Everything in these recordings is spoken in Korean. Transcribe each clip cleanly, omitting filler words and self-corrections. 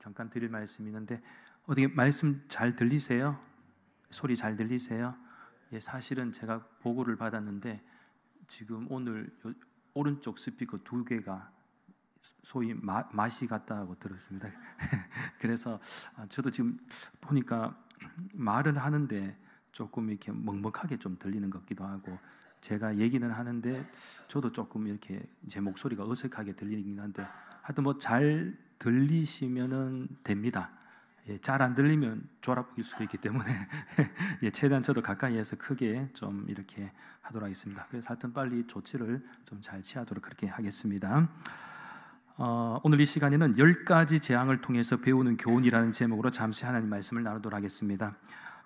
잠깐 드릴 말씀이 있는데 어떻게 말씀 잘 들리세요? 소리 잘 들리세요? 예, 사실은 제가 보고를 받았는데 지금 오늘 오른쪽 스피커 2개가 소위 맛이 같다고 들었습니다. 그래서 저도 지금 보니까 말을 하는데 조금 이렇게 먹먹하게 좀 들리는 것 같기도 하고, 제가 얘기는 하는데 저도 조금 이렇게 제 목소리가 어색하게 들리긴 한데, 하여튼 뭐 잘 들리시면은 됩니다. 예, 잘 안 들리면 졸아보일 수도 있기 때문에 예, 최대한 저도 가까이에서 크게 좀 이렇게 하도록 하겠습니다. 그래서 하여튼 빨리 조치를 좀 잘 취하도록 그렇게 하겠습니다. 오늘 이 시간에는 10가지 재앙을 통해서 배우는 교훈이라는 제목으로 잠시 하나님 말씀을 나누도록 하겠습니다.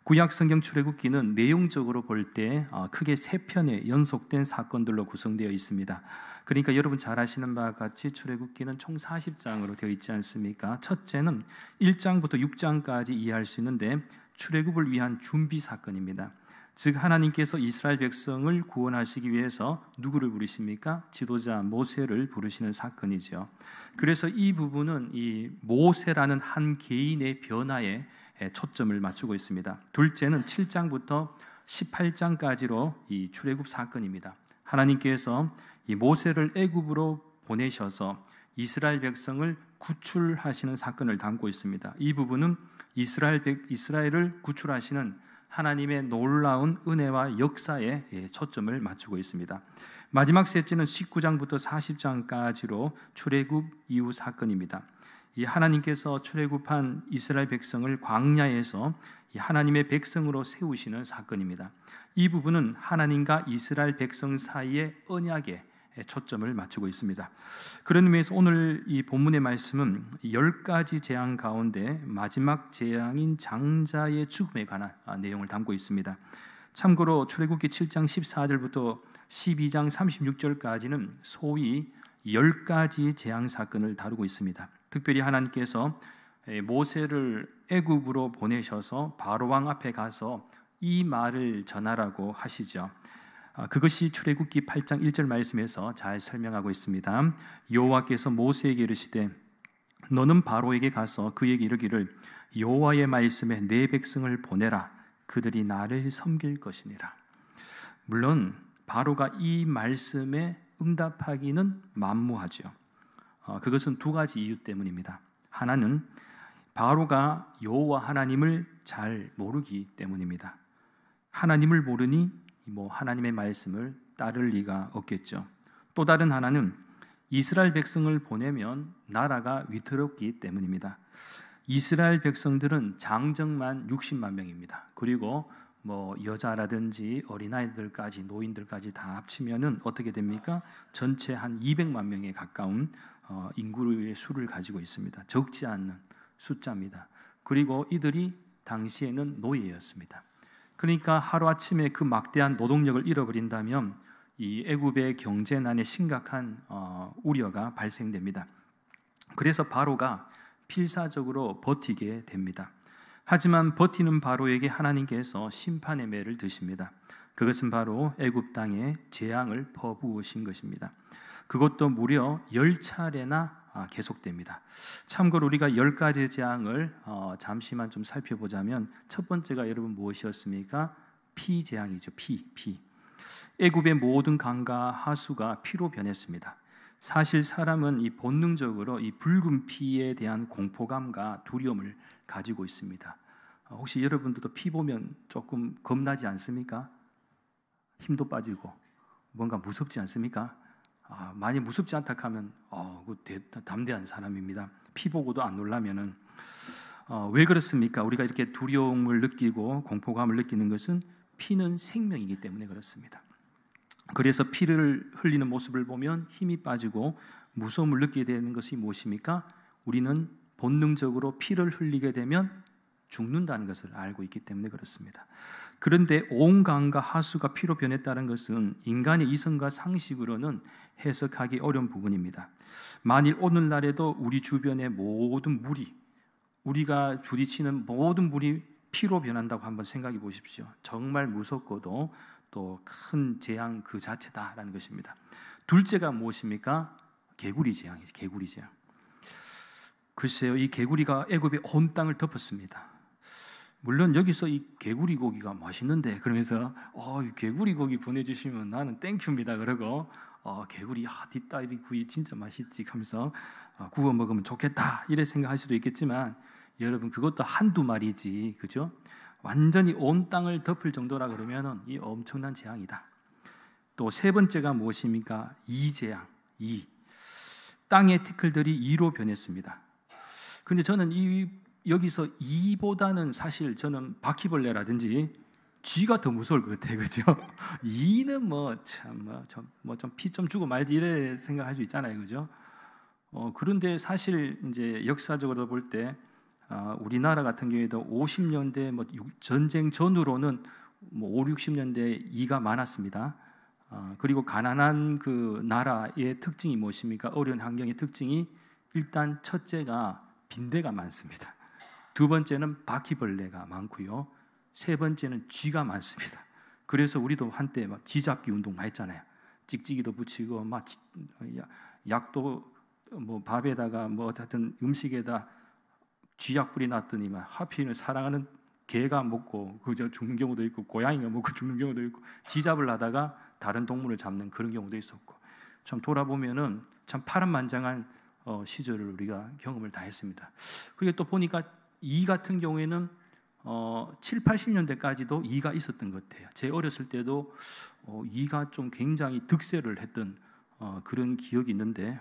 구약 성경 출애굽기는 내용적으로 볼 때 크게 3편의 연속된 사건들로 구성되어 있습니다. 그러니까 여러분 잘 아시는 바와 같이 출애굽기는 총 40장으로 되어 있지 않습니까? 첫째는 1장부터 6장까지 이해할 수 있는데 출애굽을 위한 준비 사건입니다. 즉 하나님께서 이스라엘 백성을 구원하시기 위해서 누구를 부르십니까? 지도자 모세를 부르시는 사건이죠. 그래서 이 부분은 이 모세라는 한 개인의 변화에 초점을 맞추고 있습니다. 둘째는 7장부터 18장까지로 이 출애굽 사건입니다. 하나님께서 이 모세를 애굽으로 보내셔서 이스라엘 백성을 구출하시는 사건을 담고 있습니다. 이 부분은 이스라엘을 구출하시는 하나님의 놀라운 은혜와 역사에 초점을 맞추고 있습니다. 마지막 셋째는 19장부터 40장까지로 출애굽 이후 사건입니다. 이 하나님께서 출애굽한 이스라엘 백성을 광야에서 이 하나님의 백성으로 세우시는 사건입니다. 이 부분은 하나님과 이스라엘 백성 사이의 언약에 초점을 맞추고 있습니다. 그런 의미에서 오늘 이 본문의 말씀은 10가지 재앙 가운데 마지막 재앙인 장자의 죽음에 관한 내용을 담고 있습니다. 참고로 출애굽기 7장 14절부터 12장 36절까지는 소위 10가지 재앙 사건을 다루고 있습니다. 특별히 하나님께서 모세를 애굽으로 보내셔서 바로왕 앞에 가서 이 말을 전하라고 하시죠. 그것이 출애굽기 8장 1절 말씀에서 잘 설명하고 있습니다. 여호와께서 모세에게 이르시되 너는 바로에게 가서 그에게 이르기를 여호와의 말씀에 내 백성을 보내라. 그들이 나를 섬길 것이니라. 물론 바로가 이 말씀에 응답하기는 만무하죠. 그것은 2가지 이유 때문입니다. 하나는 바로가 여호와 하나님을 잘 모르기 때문입니다. 하나님을 모르니 하나님의 말씀을 따를 리가 없겠죠. 또 다른 하나는 이스라엘 백성을 보내면 나라가 위태롭기 때문입니다. 이스라엘 백성들은 장정만 60만 명입니다. 그리고 여자라든지 어린아이들까지 노인들까지 다 합치면은 어떻게 됩니까? 전체 한 200만 명에 가까운 인구의 수를 가지고 있습니다. 적지 않는 숫자입니다. 그리고 이들이 당시에는 노예였습니다. 그러니까 하루아침에 그 막대한 노동력을 잃어버린다면 이 애굽의 경제난에 심각한 우려가 발생됩니다. 그래서 바로가 필사적으로 버티게 됩니다. 하지만 버티는 바로에게 하나님께서 심판의 매를 드십니다. 그것은 바로 애굽 땅에 재앙을 퍼부으신 것입니다. 그것도 무려 10차례나 계속됩니다. 참고로 우리가 10가지 재앙을 잠시만 좀 살펴보자면 첫 번째가 여러분 무엇이었습니까? 피 재앙이죠. 피. 애굽의 모든 강과 하수가 피로 변했습니다. 사실 사람은 이 본능적으로 이 붉은 피에 대한 공포감과 두려움을 가지고 있습니다. 혹시 여러분들도 피 보면 조금 겁나지 않습니까? 힘도 빠지고 뭔가 무섭지 않습니까? 많이 무섭지 않다 하면 담대한 사람입니다. 피 보고도 안 놀라면은 왜 그렇습니까? 우리가 이렇게 두려움을 느끼고 공포감을 느끼는 것은 피는 생명이기 때문에 그렇습니다. 그래서 피를 흘리는 모습을 보면 힘이 빠지고 무서움을 느끼게 되는 것이 무엇입니까? 우리는 본능적으로 피를 흘리게 되면 죽는다는 것을 알고 있기 때문에 그렇습니다. 그런데 온 강과 하수가 피로 변했다는 것은 인간의 이성과 상식으로는 해석하기 어려운 부분입니다. 만일 오늘날에도 우리 주변의 모든 물이, 우리가 부딪히는 모든 물이 피로 변한다고 한번 생각해 보십시오. 정말 무섭고도 또 큰 재앙 그 자체다라는 것입니다. 둘째가 무엇입니까? 개구리 재앙이죠. 개구리 재앙. 글쎄요, 이 개구리가 애굽의 온 땅을 덮었습니다. 물론 여기서 이 개구리 고기가 맛있는데 그러면서 이 개구리 고기 보내주시면 나는 땡큐입니다. 그러고 개구리 뒷다리 구이 진짜 맛있지 하면서 구워 먹으면 좋겠다 이래 생각할 수도 있겠지만 여러분 그것도 한두 마리지, 그죠? 완전히 온 땅을 덮을 정도라 그러면은 이 엄청난 재앙이다. 또 세 번째가 무엇입니까? 이재앙. 땅의 티끌들이 이로 변했습니다. 근데 저는 여기서 이보다는 사실 저는 바퀴벌레라든지 쥐가 더 무서울 것 같아요, 그죠? 이는 좀 피 좀 주고 말지 이래 생각할 수 있잖아요, 그죠? 그런데 사실 이제 역사적으로 볼 때 우리나라 같은 경우에도 50년대 전쟁 전후로는 5, 60년대 이가 많았습니다. 그리고 가난한 그 나라의 특징이 무엇입니까? 어려운 환경의 특징이 일단 첫째가 빈대가 많습니다. 두 번째는 바퀴벌레가 많고요. 세 번째는 쥐가 많습니다. 그래서 우리도 한때 쥐잡기 운동 많이 했잖아요. 찍찍이도 붙이고 약도 밥에다가 하여튼 음식에다 쥐약 뿌리 놨더니 하필이면 사랑하는 개가 먹고 그저 죽는 경우도 있고 고양이가 먹고 죽는 경우도 있고 쥐잡을 하다가 다른 동물을 잡는 그런 경우도 있었고 참 돌아보면은 참 파란만장한 시절을 우리가 경험을 다 했습니다. 그리고 또 보니까 이 같은 경우에는 7, 80년대까지도 이가 있었던 것 같아요. 제 어렸을 때도 이가 좀 굉장히 득세를 했던 그런 기억이 있는데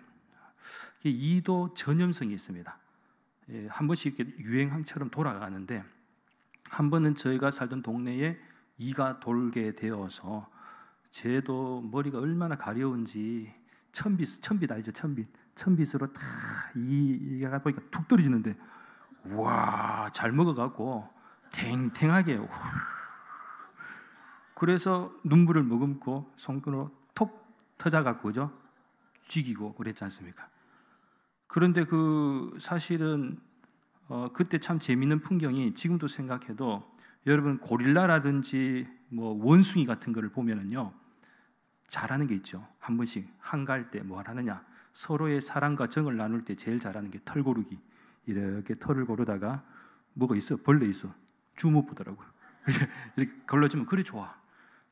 이도 전염성이 있습니다. 한 번씩 이렇게 유행처럼 돌아가는데 한 번은 저희가 살던 동네에 이가 돌게 되어서 쟤도 머리가 얼마나 가려운지 천빗 알죠? 천빗으로 다 이가 보니까 툭 떨어지는데 와, 잘 먹어갖고 탱탱하게 그래서 눈물을 머금고 손으로 톡 터져갖고죠 죽이고 그랬지 않습니까? 그런데 사실은 그때 참 재미있는 풍경이 지금도 생각해도 여러분 고릴라라든지 원숭이 같은 거를 보면은요 잘하는 게 있죠. 한 번씩 한가할 때 뭘 하느냐, 서로의 사랑과 정을 나눌 때 제일 잘하는 게 털 고르기. 이렇게 털을 고르다가 뭐가 있어? 벌레 있어. 주먹 보더라고요. 이렇게 걸러주면 그래 좋아.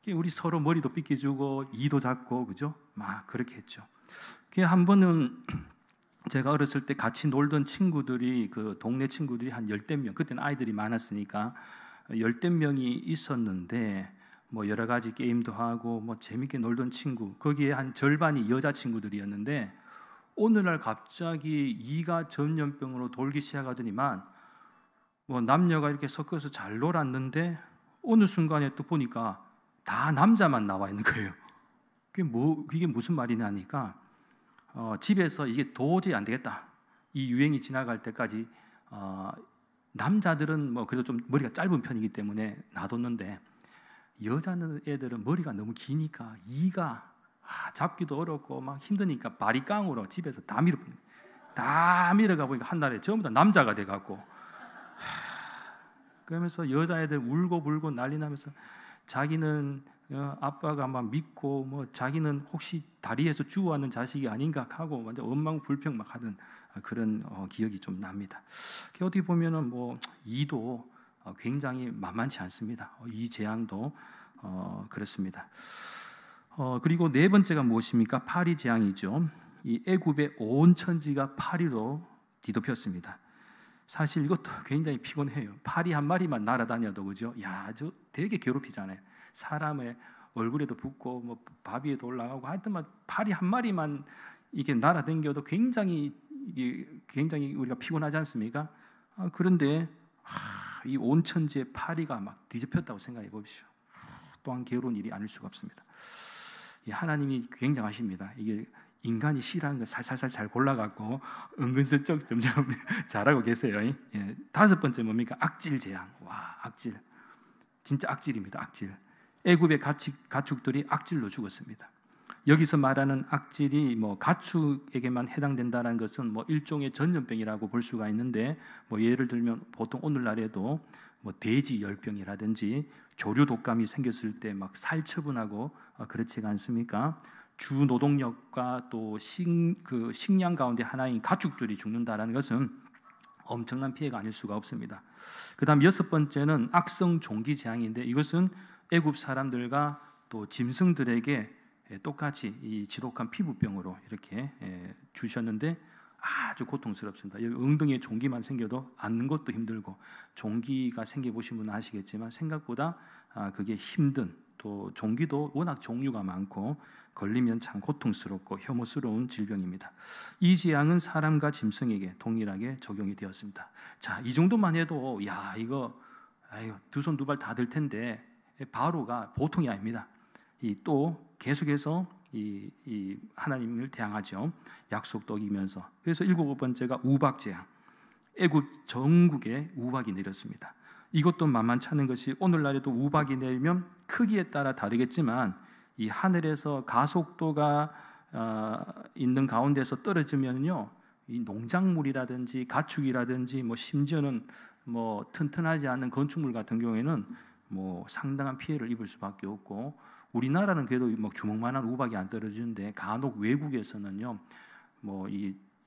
우리 서로 머리도 삐끼주고 이도 잡고 그죠? 막 그렇게 했죠. 한 번은 제가 어렸을 때 같이 놀던 친구들이 그 동네 친구들이 한 10명, 그때는 아이들이 많았으니까 10명이 있었는데 여러 가지 게임도 하고 재밌게 놀던 친구, 거기에 한 절반이 여자 친구들이었는데 어느 날 갑자기 이가 전염병으로 돌기 시작하더니만 남녀가 이렇게 섞어서 잘 놀았는데 어느 순간에 또 보니까 다 남자만 나와 있는 거예요. 그게 무슨 말이냐니까 집에서 이게 도저히 안 되겠다. 이 유행이 지나갈 때까지 남자들은 그래도 좀 머리가 짧은 편이기 때문에 놔뒀는데 여자는 애들은 머리가 너무 기니까 이가 잡기도 어렵고 막 힘드니까 바리깡으로 집에서 다 밀어가 보니까 한 달에 전부 다 남자가 돼갖고 그러면서 여자애들 울고 불고 난리 나면서 자기는 아빠가 막 믿고 자기는 혹시 다리에서 주워왔는 자식이 아닌가 하고 완전 원망불평 막 하던 그런 기억이 좀 납니다. 어떻게 보면은 이도 굉장히 만만치 않습니다. 이 재앙도 그렇습니다. 그리고 네 번째가 무엇입니까? 파리 재앙이죠. 이 애굽의 온 천지가 파리로 뒤덮였습니다. 사실 이것도 굉장히 피곤해요. 파리 한 마리만 날아다녀도 그죠? 저 되게 괴롭히잖아요. 사람의 얼굴에도 붙고 바위에도 올라가고 하여튼 파리 한 마리만 이게 날아다녀도 굉장히 우리가 피곤하지 않습니까? 그런데 이 온 천지의 파리가 막 뒤집혔다고 생각해 보십시오. 또한 괴로운 일이 아닐 수가 없습니다. 하나님이 굉장하십니다. 이게 인간이 싫어하는 거 살살살 잘 골라갖고 은근슬쩍 점점 잘하고 계세요. 다섯 번째 뭡니까? 악질 재앙. 악질. 진짜 악질입니다. 악질. 애굽의 가축들이 악질로 죽었습니다. 여기서 말하는 악질이 가축에게만 해당된다는 것은 일종의 전염병이라고 볼 수가 있는데 예를 들면 보통 오늘날에도 돼지 열병이라든지 조류 독감이 생겼을 때 막 살처분하고 그렇지가 않습니까? 주 노동력과 또 식량 가운데 하나인 가축들이 죽는다는 것은 엄청난 피해가 아닐 수가 없습니다. 그 다음 6번째는 악성 종기 재앙인데, 이것은 애굽 사람들과 또 짐승들에게 똑같이 이 지독한 피부병으로 이렇게 주셨는데 아주 고통스럽습니다. 엉덩이에 종기만 생겨도 앉는 것도 힘들고, 종기가 생겨보신 분은 아시겠지만 생각보다 그게 힘든, 또 종기도 워낙 종류가 많고 걸리면 참 고통스럽고 혐오스러운 질병입니다. 이 재앙은 사람과 짐승에게 동일하게 적용이 되었습니다. 자, 이 정도만 해도 야, 이거 두 손 두 발 다 들 텐데, 바로가 보통이 아닙니다. 또 계속해서 이 하나님을 대항하죠. 약속도 어기면서. 그래서 7번째가 우박 재앙. 애굽 전국에 우박이 내렸습니다. 이것도 만만치 않은 것이, 오늘날에도 우박이 내리면 크기에 따라 다르겠지만 이 하늘에서 가속도가 있는 가운데서 떨어지면요, 이 농작물이라든지 가축이라든지 심지어는 튼튼하지 않은 건축물 같은 경우에는 상당한 피해를 입을 수밖에 없고, 우리나라는 그래도 주먹만한 우박이 안 떨어지는데 간혹 외국에서는요,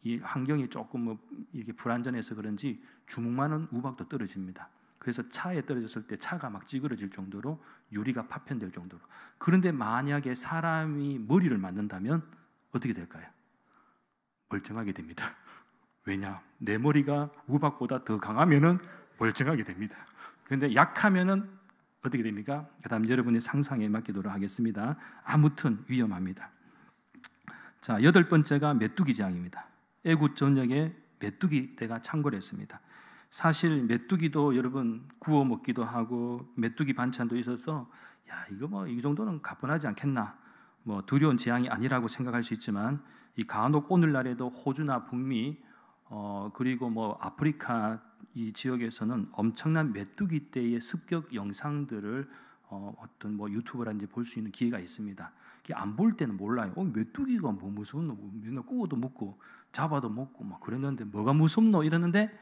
이 환경이 조금 이렇게 불안전해서 그런지 주먹만한 우박도 떨어집니다. 그래서 차에 떨어졌을 때 차가 막 찌그러질 정도로, 유리가 파편될 정도로. 그런데 만약에 사람이 머리를 맞는다면 어떻게 될까요? 멀쩡하게 됩니다. 왜냐? 내 머리가 우박보다 더 강하면은 멀쩡하게 됩니다. 그런데 약하면은 어떻게 됩니까? 그 다음 여러분의 상상에 맡기도록 하겠습니다. 아무튼 위험합니다. 자, 8번째가 메뚜기 재앙입니다. 애굽 전역에 메뚜기 떼가 창궐했습니다. 사실 메뚜기도 여러분 구워 먹기도 하고 메뚜기 반찬도 있어서 야, 이거 이 정도는 가뿐하지 않겠나, 두려운 재앙이 아니라고 생각할 수 있지만, 이 간혹 오늘날에도 호주나 북미 그리고 아프리카 이 지역에서는 엄청난 메뚜기 떼의 습격 영상들을 어떤 유튜브라든지 볼 수 있는 기회가 있습니다. 안 볼 때는 몰라요. 메뚜기가 무섭노? 맨날 구워도 먹고 잡아도 먹고 그랬는데 뭐가 무섭노? 이러는데,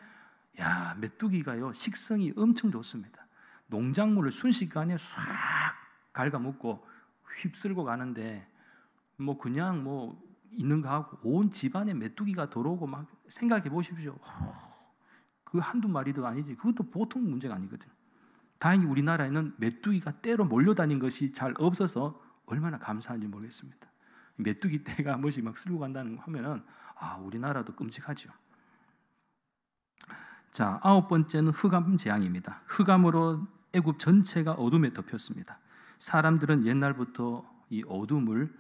야, 메뚜기가요 식성이 엄청 좋습니다. 농작물을 순식간에 싹 갉아먹고 휩쓸고 가는데, 그냥 있는 거 하고 온 집안에 메뚜기가 들어오고 생각해 보십시오. 그 한두 마리도 아니지. 그것도 보통 문제가 아니거든요. 다행히 우리나라에는 메뚜기가 떼로 몰려다닌 것이 잘 없어서 얼마나 감사한지 모르겠습니다. 메뚜기 떼가 한 번씩 쓸고 간다는 거 하면은 우리나라도 끔찍하죠. 자, 9번째는 흑암 재앙입니다. 흑암으로 애굽 전체가 어둠에 덮였습니다. 사람들은 옛날부터 이 어둠을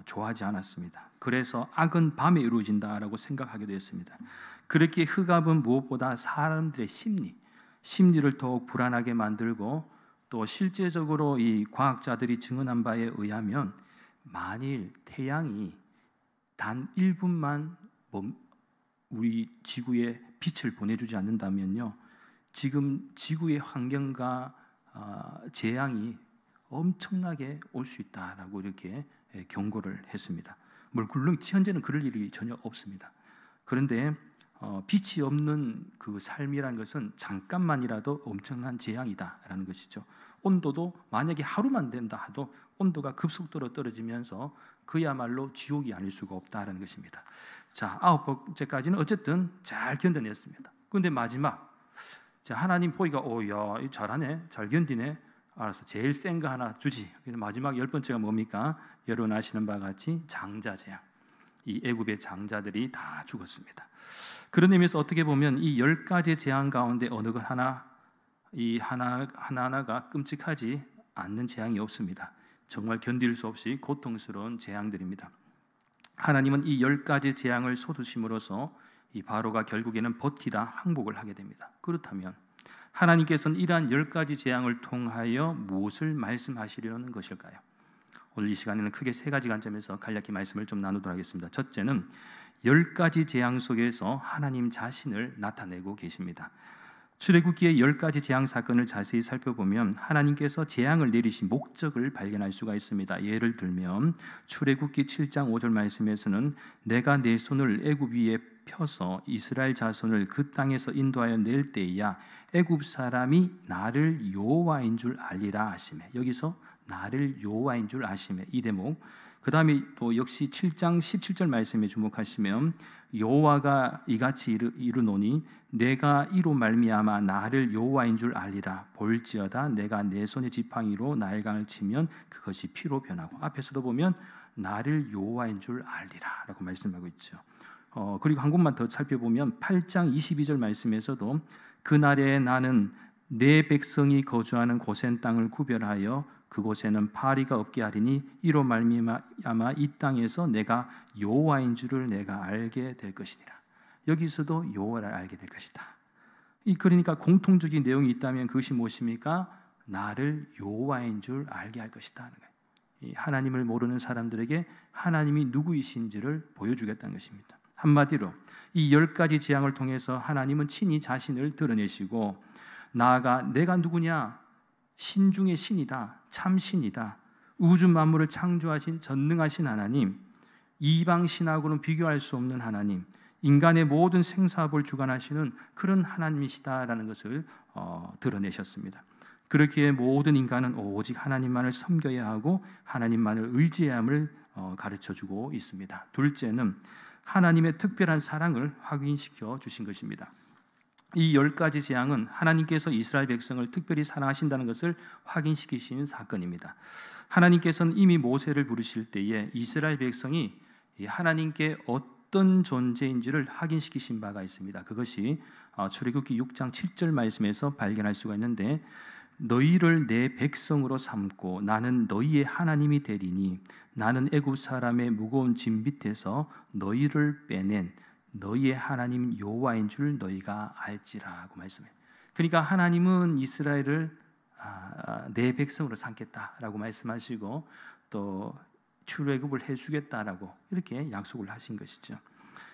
좋아하지 않았습니다. 그래서 악은 밤에 이루어진다라고 생각하게 되었습니다. 그렇게 흑암은 무엇보다 사람들의 심리를 더욱 불안하게 만들고, 또 실제적으로 이 과학자들이 증언한 바에 의하면 만일 태양이 단 1분만 우리 지구에 빛을 보내주지 않는다면요, 지금 지구의 환경과 재앙이 엄청나게 올 수 있다라고 이렇게 경고를 했습니다. 물론 현재는 그럴 일이 전혀 없습니다. 그런데 빛이 없는 그 삶이란 것은 잠깐만이라도 엄청난 재앙이다라는 것이죠. 온도도 만약에 하루만 된다 하도 온도가 급속도로 떨어지면서 그야말로 지옥이 아닐 수가 없다라는 것입니다. 자, 9번째까지는 어쨌든 잘 견뎌냈습니다. 그런데 마지막, 자, 하나님 보기가 야, 잘하네, 잘 견디네, 알아서 제일 센 거 하나 주지. 그래서 마지막 10번째가 뭡니까? 여러분 아시는 바와 같이 장자 재앙. 이 애굽의 장자들이 다 죽었습니다. 그런 의미에서 어떻게 보면 이 10가지 재앙 가운데 어느 것 하나하나가 끔찍하지 않는 재앙이 없습니다. 정말 견딜 수 없이 고통스러운 재앙들입니다. 하나님은 이 10가지 재앙을 쏟으심으로써 이 바로가 결국에는 버티다 항복을 하게 됩니다. 그렇다면 하나님께서는 이러한 10가지 재앙을 통하여 무엇을 말씀하시려는 것일까요? 오늘 이 시간에는 크게 3가지 관점에서 간략히 말씀을 좀 나누도록 하겠습니다. 첫째는 10가지 재앙 속에서 하나님 자신을 나타내고 계십니다. 출애굽기의 10가지 재앙 사건을 자세히 살펴보면 하나님께서 재앙을 내리신 목적을 발견할 수가 있습니다. 예를 들면 출애굽기 7장 5절 말씀에서는 내가 내 손을 애굽 위에 펴서 이스라엘 자손을 그 땅에서 인도하여 낼 때야 애굽 사람이 나를 여호와인 줄 알리라 하시매. 여기서 나를 여호와인 줄 아시매 이 대목. 그 다음에 또 역시 7장 17절 말씀에 주목하시면 여호와가 이같이 이르노니 내가 이로 말미암아 나를 여호와인 줄 알리라. 볼지어다 내가 내 손의 지팡이로 나일강을 치면 그것이 피로 변하고, 앞에서도 보면 나를 여호와인 줄 알리라 라고 말씀하고 있죠. 그리고 한 곳만 더 살펴보면 8장 22절 말씀에서도 그날에 나는 내 백성이 거주하는 고센 땅을 구별하여 그곳에는 파리가 없게 하리니 이로 말미암아 이 땅에서 내가 여호와인 줄을 내가 알게 될 것이니라. 여기서도 여호와를 알게 될 것이다. 그러니까 공통적인 내용이 있다면 그것이 무엇입니까? 나를 여호와인 줄 알게 할 것이다. 하나님을 모르는 사람들에게 하나님이 누구이신지를 보여주겠다는 것입니다. 한마디로 이 10가지 재앙을 통해서 하나님은 친히 자신을 드러내시고, 나아가 내가 누구냐? 신 중의 신이다. 참신이다. 우주 만물을 창조하신 전능하신 하나님, 이방 신하고는 비교할 수 없는 하나님, 인간의 모든 생사업을 주관하시는 그런 하나님이시다라는 것을 드러내셨습니다. 그렇기에 모든 인간은 오직 하나님만을 섬겨야 하고 하나님만을 의지해야 함을 가르쳐주고 있습니다. 둘째는 하나님의 특별한 사랑을 확인시켜 주신 것입니다. 이 10가지 재앙은 하나님께서 이스라엘 백성을 특별히 사랑하신다는 것을 확인시키신 사건입니다. 하나님께서는 이미 모세를 부르실 때에 이스라엘 백성이 하나님께 어떤 존재인지를 확인시키신 바가 있습니다. 그것이 출애굽기 6장 7절 말씀에서 발견할 수가 있는데, 너희를 내 백성으로 삼고 나는 너희의 하나님이 되리니 나는 애굽 사람의 무거운 짐 밑에서 너희를 빼낸 너희의 하나님 여호와인 줄 너희가 알지라고 말씀해요. 그러니까 하나님은 이스라엘을 내 백성으로 삼겠다라고 말씀하시고 또 출애굽을 해주겠다라고 이렇게 약속을 하신 것이죠.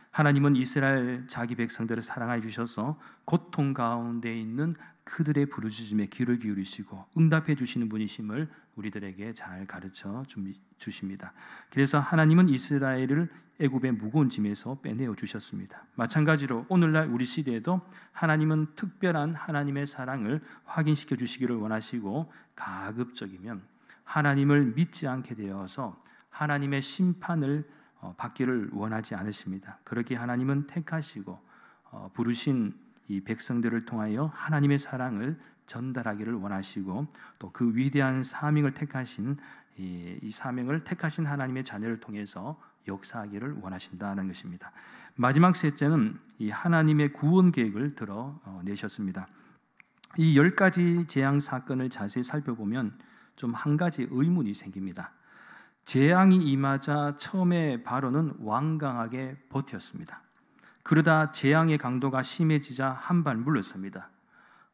하나님은 이스라엘 자기 백성들을 사랑해 주셔서 고통 가운데 있는 그들의 부르짖음에 귀를 기울이시고 응답해 주시는 분이심을 우리들에게 잘 가르쳐 주십니다. 그래서 하나님은 이스라엘을 애굽의 무거운 짐에서 빼내어 주셨습니다. 마찬가지로 오늘날 우리 시대에도 하나님은 특별한 하나님의 사랑을 확인시켜 주시기를 원하시고, 가급적이면 하나님을 믿지 않게 되어서 하나님의 심판을 받기를 원하지 않으십니다. 그렇게 하나님은 택하시고 부르신 이 백성들을 통하여 하나님의 사랑을 전달하기를 원하시고, 또 그 위대한 사명을 택하신 이 사명을 택하신 하나님의 자녀를 통해서 역사하기를 원하신다는 것입니다. 마지막 셋째는 이 하나님의 구원 계획을 드러내셨습니다. 이 10가지 재앙 사건을 자세히 살펴보면 좀 한 가지 의문이 생깁니다. 재앙이 임하자 처음에 바로는 완강하게 버텼습니다. 그러다 재앙의 강도가 심해지자 한 발 물러섭니다.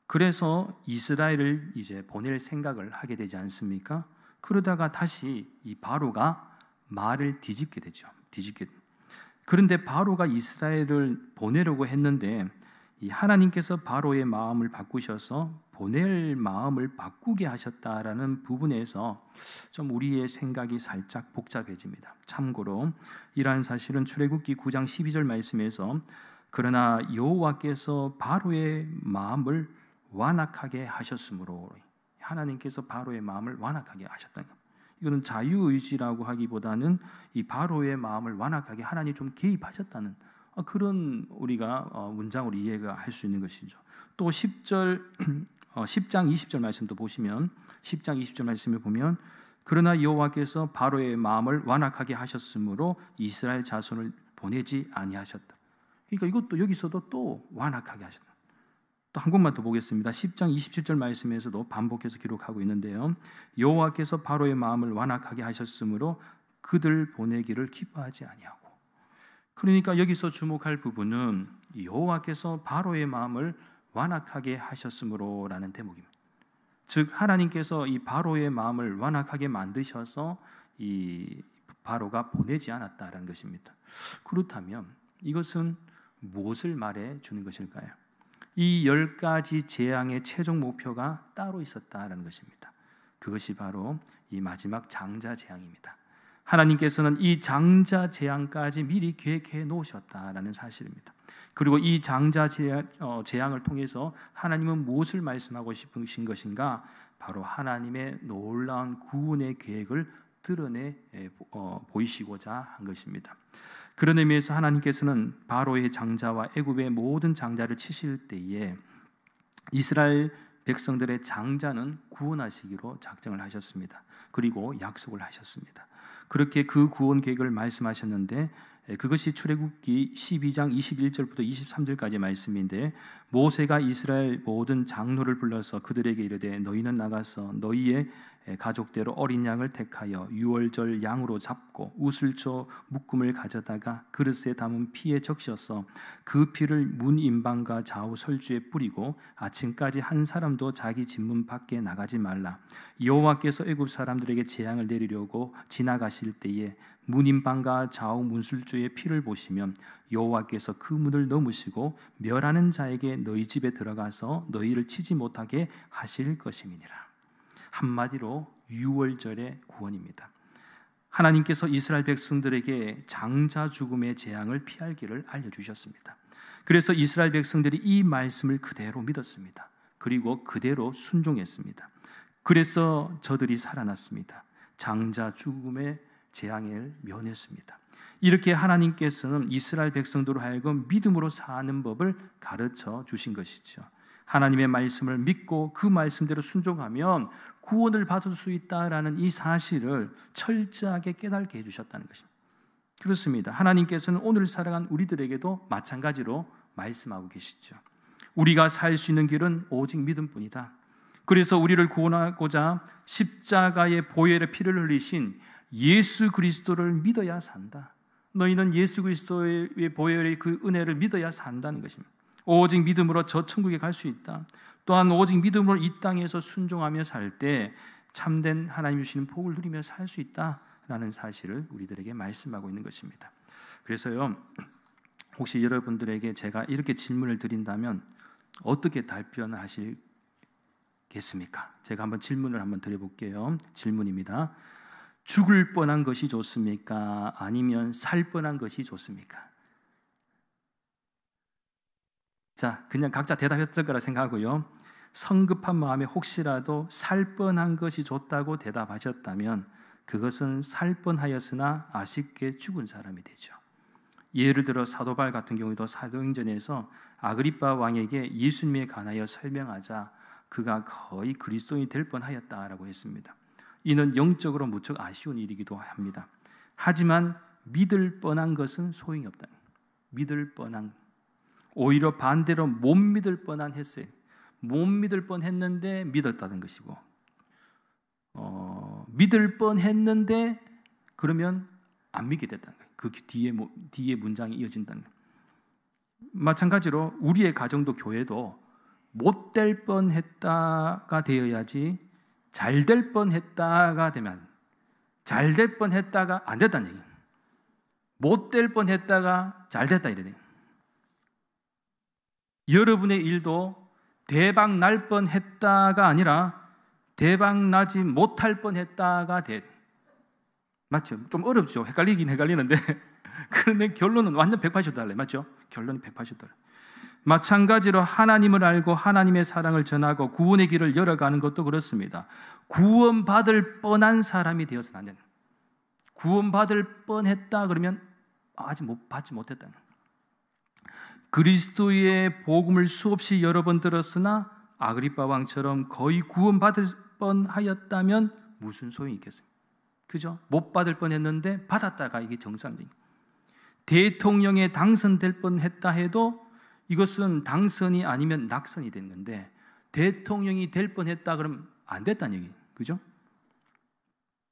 그래서 이스라엘을 이제 보낼 생각을 하게 되지 않습니까? 그러다가 다시 이 바로가 말을 뒤집게 되죠. 그런데 바로가 이스라엘을 보내려고 했는데 이 하나님께서 바로의 마음을 바꾸셔서 보낼 마음을 바꾸게 하셨다라는 부분에서 좀 우리의 생각이 살짝 복잡해집니다. 참고로 이러한 사실은 출애굽기 9장 12절 말씀에서 그러나 여호와께서 바로의 마음을 완악하게 하셨으므로, 하나님께서 바로의 마음을 완악하게 하셨다는 것. 이거는 자유의지라고 하기보다는 이 바로의 마음을 완악하게 하나님이 좀 개입하셨다는 그런 우리가 문장으로 이해가 할 수 있는 것이죠. 또 10장 20절 말씀도 보시면 10장 20절 말씀을 보면 그러나 여호와께서 바로의 마음을 완악하게 하셨으므로 이스라엘 자손을 보내지 아니하셨다. 그러니까 이것도 여기서도 또 완악하게 하셨다. 또 한 곳만 더 보겠습니다. 10장 27절 말씀에서도 반복해서 기록하고 있는데요. 여호와께서 바로의 마음을 완악하게 하셨으므로 그들 보내기를 기뻐하지 아니하고. 그러니까 여기서 주목할 부분은 여호와께서 바로의 마음을 완악하게 하셨으므로라는 대목입니다. 즉 하나님께서 이 바로의 마음을 완악하게 만드셔서 이 바로가 보내지 않았다라는 것입니다. 그렇다면 이것은 무엇을 말해 주는 것일까요? 이 10가지 재앙의 최종 목표가 따로 있었다라는 것입니다. 그것이 바로 이 마지막 장자 재앙입니다. 하나님께서는 이 장자 재앙까지 미리 계획해 놓으셨다라는 사실입니다. 그리고 이 장자 재앙을 통해서 하나님은 무엇을 말씀하고 싶으신 것인가? 바로 하나님의 놀라운 구원의 계획을 드러내 보이시고자 한 것입니다. 그런 의미에서 하나님께서는 바로의 장자와 애굽의 모든 장자를 치실 때에 이스라엘 백성들의 장자는 구원하시기로 작정을 하셨습니다. 그리고 약속을 하셨습니다. 그렇게 그 구원 계획을 말씀하셨는데 그것이 출애굽기 12장 21절부터 23절까지 말씀인데 모세가 이스라엘 모든 장로를 불러서 그들에게 이르되 너희는 나가서 너희의 가족대로 어린 양을 택하여 유월절 양으로 잡고 우슬초 묶음을 가져다가 그릇에 담은 피에 적셔서 그 피를 문 임방과 좌우 설주에 뿌리고 아침까지 한 사람도 자기 집문 밖에 나가지 말라. 여호와께서 애굽 사람들에게 재앙을 내리려고 지나가실 때에 문 임방과 좌우 문술주의 피를 보시면 여호와께서 그 문을 넘으시고 멸하는 자에게 너희 집에 들어가서 너희를 치지 못하게 하실 것임이니라. 한마디로 유월절의 구원입니다. 하나님께서 이스라엘 백성들에게 장자 죽음의 재앙을 피할 길을 알려주셨습니다. 그래서 이스라엘 백성들이 이 말씀을 그대로 믿었습니다. 그리고 그대로 순종했습니다. 그래서 저들이 살아났습니다. 장자 죽음의 재앙을 면했습니다. 이렇게 하나님께서는 이스라엘 백성들로 하여금 믿음으로 사는 법을 가르쳐 주신 것이죠. 하나님의 말씀을 믿고 그 말씀대로 순종하면 구원을 받을 수 있다라는 이 사실을 철저하게 깨닫게 해주셨다는 것입니다. 그렇습니다. 하나님께서는 오늘 살아간 우리들에게도 마찬가지로 말씀하고 계시죠. 우리가 살 수 있는 길은 오직 믿음뿐이다. 그래서 우리를 구원하고자 십자가의 보혈의 피를 흘리신 예수 그리스도를 믿어야 산다. 너희는 예수 그리스도의 보혈의 그 은혜를 믿어야 산다는 것입니다. 오직 믿음으로 저 천국에 갈 수 있다. 또한 오직 믿음으로 이 땅에서 순종하며 살 때 참된 하나님 주시는 복을 누리며 살 수 있다라는 사실을 우리들에게 말씀하고 있는 것입니다. 그래서요, 혹시 여러분들에게 제가 이렇게 질문을 드린다면 어떻게 답변하시겠습니까? 제가 한번 질문을 한번 드려볼게요. 질문입니다. 죽을 뻔한 것이 좋습니까? 아니면 살 뻔한 것이 좋습니까? 자, 그냥 각자 대답했을 거라 생각하고요. 성급한 마음에 혹시라도 살 뻔한 것이 좋다고 대답하셨다면 그것은 살 뻔하였으나 아쉽게 죽은 사람이 되죠. 예를 들어 사도바울 같은 경우도 사도행전에서 아그리빠 왕에게 예수님에 관하여 설명하자 그가 거의 그리스도인이 될 뻔하였다라고 했습니다. 이는 영적으로 무척 아쉬운 일이기도 합니다. 하지만 믿을 뻔한 것은 소용이 없다. 믿을 뻔한, 오히려 반대로 못 믿을 뻔한 했어요. 못 믿을 뻔했는데 믿었다는 것이고, 믿을 뻔했는데 그러면 안 믿게 됐다는 거예요. 그 뒤에 문장이 이어진다는 거예요. 마찬가지로 우리의 가정도 교회도 못 될 뻔했다가 되어야지 잘 될 뻔했다가 되면 잘 될 뻔했다가 안 됐다는 얘기예요. 못 될 뻔했다가 잘 됐다 이래요. 여러분의 일도 대박 날 뻔했다가 아니라 대박 나지 못할 뻔했다가 돼. 맞죠? 좀 어렵죠? 헷갈리긴 헷갈리는데 그런데 결론은 완전 180도 달라요. 맞죠? 결론이 180도 달라요. 마찬가지로 하나님을 알고 하나님의 사랑을 전하고 구원의 길을 열어가는 것도 그렇습니다. 구원받을 뻔한 사람이 되어서는 안 된다. 구원받을 뻔했다 그러면 아직 받지 못했다. 그리스도의 복음을 수없이 여러 번 들었으나 아그리빠 왕처럼 거의 구원받을 뻔하였다면 무슨 소용이 있겠습니까? 그죠? 못 받을 뻔했는데 받았다가 이게 정상적인. 대통령에 당선될 뻔했다 해도 이것은 당선이 아니면 낙선이 됐는데 대통령이 될 뻔했다 그러면 안 됐다는 얘기예요. 그죠?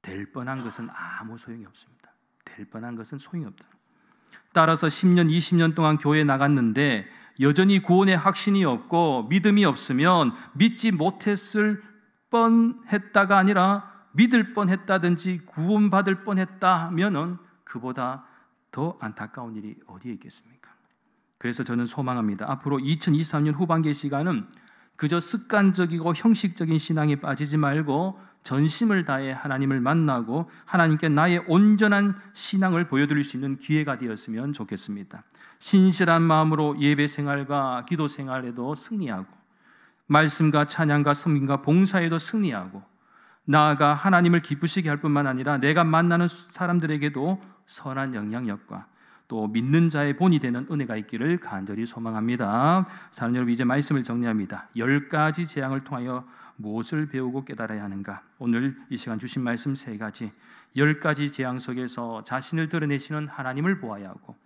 될 뻔한 것은 아무 소용이 없습니다. 될 뻔한 것은 소용이 없다. 따라서 10년, 20년 동안 교회에 나갔는데 여전히 구원의 확신이 없고 믿음이 없으면 믿지 못했을 뻔했다가 아니라 믿을 뻔했다든지 구원받을 뻔했다면은 그보다 더 안타까운 일이 어디에 있겠습니까? 그래서 저는 소망합니다. 앞으로 2023년 후반기 시간은 그저 습관적이고 형식적인 신앙에 빠지지 말고 전심을 다해 하나님을 만나고 하나님께 나의 온전한 신앙을 보여드릴 수 있는 기회가 되었으면 좋겠습니다. 신실한 마음으로 예배 생활과 기도 생활에도 승리하고 말씀과 찬양과 섬김과 봉사에도 승리하고 나아가 하나님을 기쁘시게 할 뿐만 아니라 내가 만나는 사람들에게도 선한 영향력과 또 믿는 자의 본이 되는 은혜가 있기를 간절히 소망합니다. 사랑하는 여러분, 이제 말씀을 정리합니다. 10가지 재앙을 통하여 무엇을 배우고 깨달아야 하는가? 오늘 이 시간 주신 말씀 3가지. 10가지 재앙 속에서 자신을 드러내시는 하나님을 보아야 하고,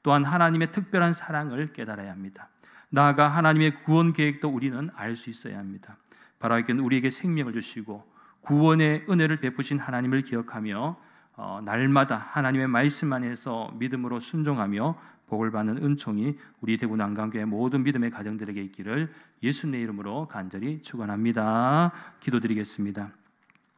또한 하나님의 특별한 사랑을 깨달아야 합니다. 나아가 하나님의 구원 계획도 우리는 알 수 있어야 합니다. 바로 우리에게 생명을 주시고 구원의 은혜를 베푸신 하나님을 기억하며 날마다 하나님의 말씀 안에서 믿음으로 순종하며 복을 받는 은총이 우리 대구 난강교회 모든 믿음의 가정들에게 있기를 예수님의 이름으로 간절히 축원합니다. 기도드리겠습니다.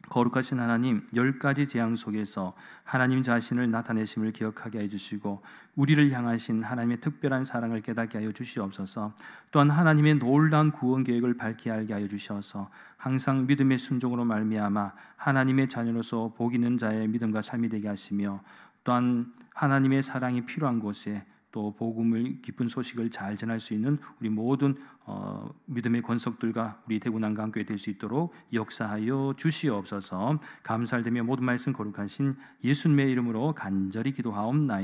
거룩하신 하나님, 10가지 재앙 속에서 하나님 자신을 나타내심을 기억하게 해주시고 우리를 향하신 하나님의 특별한 사랑을 깨닫게 하여 주시옵소서. 또한 하나님의 놀라운 구원 계획을 밝히 알게 하여 주셔서 항상 믿음의 순종으로 말미암아 하나님의 자녀로서 복 있는 자의 믿음과 삶이 되게 하시며, 또한 하나님의 사랑이 필요한 곳에 또 복음을 기쁜 소식을 잘 전할 수 있는 우리 모든 믿음의 권속들과 우리 대구 난강교회 될 수 있도록 역사하여 주시옵소서. 감사드리며 모든 말씀 거룩하신 예수님의 이름으로 간절히 기도하옵나이다.